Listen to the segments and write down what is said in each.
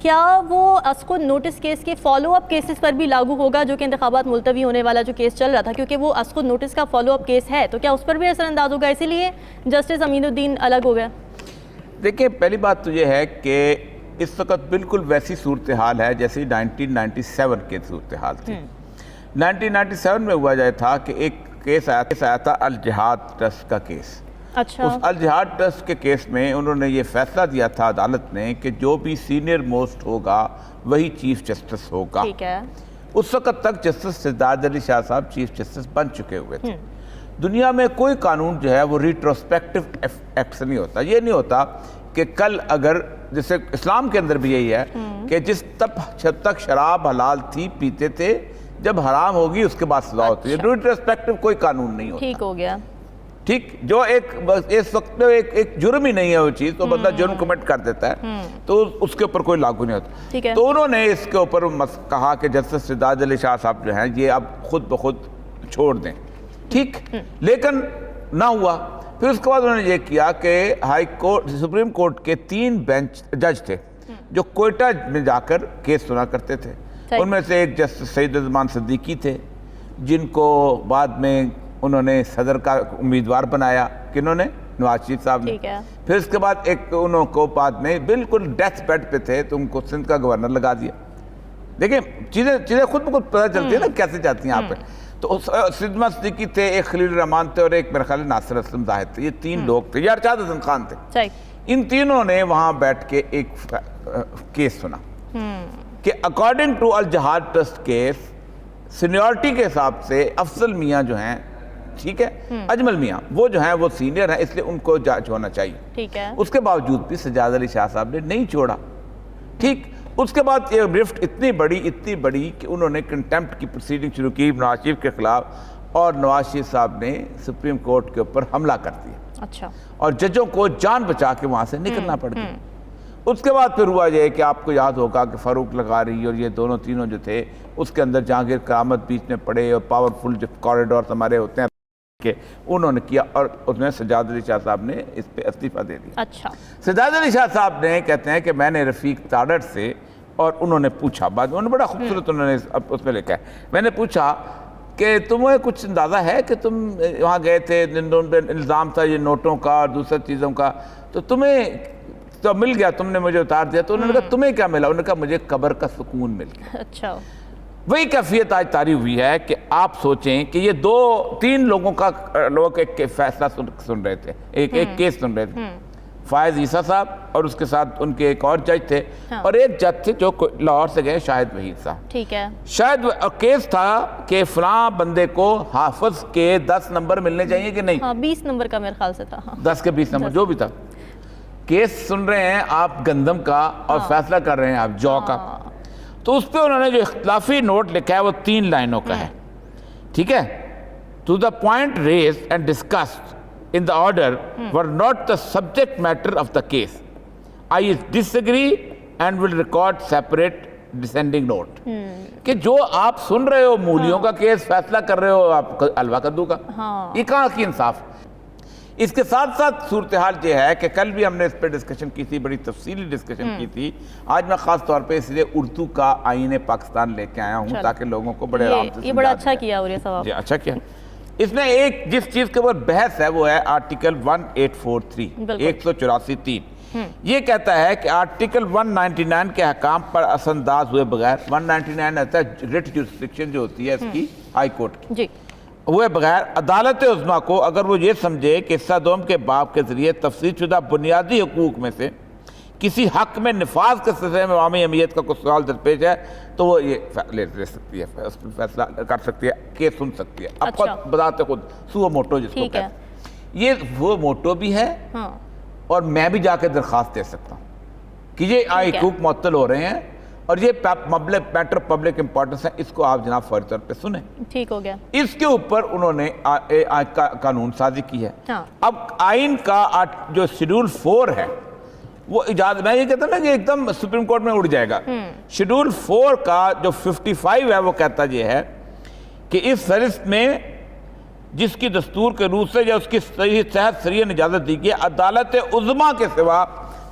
کیا وہ اسکو نوٹس کیس کے فالو اپ کیسز پر بھی لاگو ہوگا جو کہ انتخابات ملتوی ہونے والا جو کیس چل رہا تھا، کیونکہ وہ اسکو نوٹس کا فالو اپ کیس ہے، تو کیا اس پر بھی اثر انداز ہوگا، اسی لیے جسٹس امین الدین الگ ہو گیا؟ دیکھیں، پہلی بات تو یہ ہے کہ اس وقت بالکل ویسی صورتحال ہے جیسے 1997 کی صورتحال تھی۔ 1997 میں ہوا جائے تھا کہ ایک کیس آیا تھا الجہاد ٹرسٹ کا کیس۔ اچھا، اس الجہاد ٹرسٹ کے کیس میں انہوں نے یہ فیصلہ دیا تھا عدالت نے کہ جو بھی سینئر موسٹ ہوگا وہی چیف جسٹس ہوگا۔ ٹھیک ہے۔ اس وقت تک جسٹس سجاد علی شاہ صاحب چیف جسٹس بن چکے ہوئے تھے۔ دنیا میں کوئی قانون جو ہے وہ ریٹروسپیکٹو ایکٹ نہیں ہوتا۔ یہ نہیں ہوتا کہ کل اگر، جیسے اسلام کے اندر بھی یہی ہے کہ جس تک شراب حلال تھی پیتے تھے، جب حرام ہوگی اس کے بعد سزا ہوتی ہے۔ ریٹروسپیکٹو کوئی قانون نہیں ہوتا۔ ٹھیک ہو گیا۔ ٹھیک، جو اس وقت میں ایک جرم ہی نہیں ہے وہ چیز، تو بندہ جرم کمٹ کر دیتا ہے تو اس کے اوپر کوئی لاگو نہیں ہوتا۔ تو انہوں نے اس کے اوپر کہا کہ جسٹس سجاد علی شاہ صاحب جو ہیں یہ اب خود بخود چھوڑ دیں، ٹھیک، لیکن نہ ہوا۔ پھر اس کے بعد انہوں نے یہ کیا کہ ہائی کورٹ، سپریم کورٹ کے 3 بینچ جج تھے جو کوئٹہ میں جا کر کیس سنا کرتے تھے۔ ان میں سے ایک جسٹس سعید الرحمان صدیقی تھے، جن کو بعد میں انہوں نے صدر کا امیدوار بنایا، کنہوں نے؟ نواز شریف صاحب نے۔ پھر اس کے بعد ایک انہوں کو بعد میں بالکل ڈیتھ بیڈ پہ تھے تو ان کو سندھ کا گورنر لگا دیا۔ دیکھیں چیزیں خود بخود پتہ چلتی ہیں نا کیسے جاتی ہیں آپ پہ۔ تو سعید صدیقی تھے، ایک خلیل الرحمان تھے اور ایک میرا خیال ناصر اسلم زاہد تھے۔ یہ 3 لوگ تھے، یا ارشاد حسن خان تھے۔ ان تینوں نے وہاں بیٹھ کے ایک کیس سنا کہ according to Al-Jihad trust case seniority کے حساب سے افضل میاں جو ہیں، ٹھیک ہے، اجمل میاں، وہ جو ہیں وہ سینئر ہیں، اس لیے ان کو جج ہونا چاہیے۔ ٹھیک ہے۔ اس کے باوجود بھی سجاد علی شاہ صاحب نے نہیں چھوڑا، ٹھیک۔ اس کے بعد یہ رفٹ اتنی بڑی کہ انہوں نے کنٹیمپٹ کی پروسیڈنگ شروع کی نواز شریف کے خلاف، اور نواز شریف صاحب نے سپریم کورٹ کے اوپر حملہ کر دیا۔ اچھا۔ اور ججوں کو جان بچا کے وہاں سے نکلنا پڑ گیا۔ اس کے بعد پھر ہوا یہ کہ آپ کو یاد ہوگا کہ فاروق لغاری اور یہ تینوں جو تھے، اس کے اندر جہانگیر کرامت بیچ میں پڑے اور پاورفل جو کوریڈورز ہمارے ہوتے ہیں کہ انہوں نے کیا، اور اس میں سجاد علی شاہ صاحب نے اس پہ استعفیٰ دے دیا۔ اچھا۔ سجاد علی شاہ صاحب نے کہتے ہیں کہ میں نے رفیق تارڑ سے، اور انہوں نے پوچھا، بعد انہوں نے بڑا خوبصورت انہوں نے اس میں لکھا ہے، میں نے پوچھا کہ تمہیں کچھ اندازہ ہے کہ تم وہاں گئے تھے، الزام تھا یہ نوٹوں کا اور دوسرے چیزوں کا، تو تمہیں تو مل گیا، تم نے مجھے اتار دیا، تو انہوں نے کہا تمہیں کیا ملا؟ انہوں نے کہا مجھے قبر کا سکون مل گیا۔ اچھا۔ وہی کیفیت آج طاری ہوئی ہے کہ آپ سوچیں کہ یہ 2-3 لوگوں کا لوگ ایک فیصلہ سن رہے تھے، ایک کیس سن رہے تھے، فائز عیسیٰ صاحب اور اس کے ساتھ ان کے ایک اور جج تھے، اور ایک جج تھے جو لاہور سے گئے، شاہد وحید صاحب۔ ٹھیک ہے۔ شاید کیس تھا کہ فلاں بندے کو حافظ کے 10 نمبر ملنے چاہیے کہ نہیں؟ 20 نمبر کا میرے خیال سے تھا۔ 10 کے 20 نمبر جو بھی تھا۔ کیس سن رہے ہیں آپ گندم کا اور فیصلہ کر رہے ہیں آپ جو کا۔ تو اس پہ انہوں نے جو اختلافی نوٹ لکھا ہے وہ 3 لائنوں کا ہے، ٹھیک ہے۔ To the point raised and discussed in the order were not the subject matter of the case. I disagree and will record separate dissenting note. کہ جو آپ سن رہے ہو مولیوں کا کیس، فیصلہ کر رہے ہو آپ حلوہ کدو کا، یہ کہاں کی انصاف؟ اس کے ساتھ ساتھ صورتحال یہ ہے کہ کل بھی ہم نے اس پہ ڈسکشن کی تھی، بڑی تفصیلی ڈسکشن کی تھی۔ آج میں خاص طور پہ اس لیے اردو کا آئین پاکستان لے کے آیا ہوں تاکہ لوگوں کو بڑے آرام سے یہ بڑا اچھا کیا اور یہ صاحب جی اچھا کیا۔ اس میں ایک جس چیز کے اوپر بحث ہے وہ ہے آرٹیکل 1843 184(3). یہ کہتا ہے کہ آرٹیکل 199 کے حکام پر اثر انداز ہوئے بغیر، 199 ہوتا ہے ریٹ جورسڈکشن جو ہوتی ہے اس کی ہائی کورٹ کی، جی، ہوئے بغیر عدالت عظمیٰ کو اگر وہ یہ سمجھے کہ حصہ دوم کے باب کے ذریعے تفصیل شدہ بنیادی حقوق میں سے کسی حق میں نفاذ کے سلسلے میں عوامی اہمیت کا کوئی سوال درپیش ہے تو وہ یہ لے سکتی ہے، اس پر فیصلہ کر سکتی ہے، کیس سن سکتی ہے، اب خود بذات خود سو موٹو جس کو کہتے ہیں۔ یہ وہ موٹو بھی ہے اور میں بھی جا کے درخواست دے سکتا ہوں کہ یہ حقوق معطل ہو رہے ہیں اور یہ میٹر پبلک امپورٹنس ہے، اس کو آپ جناب فوری طور پہ سنیں۔ ٹھیک ہو گیا۔ اس کے اوپر انہوں نے آج کا قانون سازی کی ہے۔ اب آئین کا جو شیڈول 4 ہے وہ اجازت، میں یہ کہتا ہوں نا کہ ایک دم سپریم کورٹ میں اڑ جائے گا۔ شیڈول 4 کا جو 55 ہے وہ کہتا یہ ہے کہ اس فہرست میں جس کی دستور کے روح سے یا اس کی صحت سریح اجازت دی گئی عدالت عظمیٰ کے سوا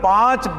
5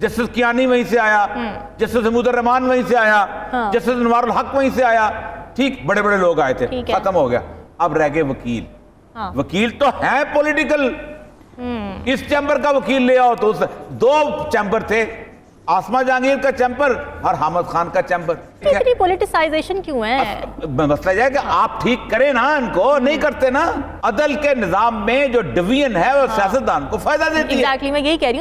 جسٹس کیانی وہیں سے آیا, جسٹس حمود الرحمان وہیں سے آیا, جسٹس انوار الحق وہیں سے آیا, ٹھیک بڑے بڑے لوگ آئے تھے, ختم ہو گیا. اب رہ گئے وکیل. وکیل تو ہیں پولیٹیکل, اس چیمبر کا وکیل لے آؤ تو 2 چیمبر تھے, آسما جہانگیر کا چیمبر اور حامد خان کا چیمبر. اتنی پولیٹیسائزیشن کیوں ہے؟ مسئلہ یہ ہے کہ آپ ٹھیک کریں نا ان کو, نہیں کرتے نا. عدل کے نظام میں جو ڈویژن ہے وہ سیاستدان کو فائدہ دیتی ہے. ایگزیکٹلی میں یہی کہہ رہی ہوں.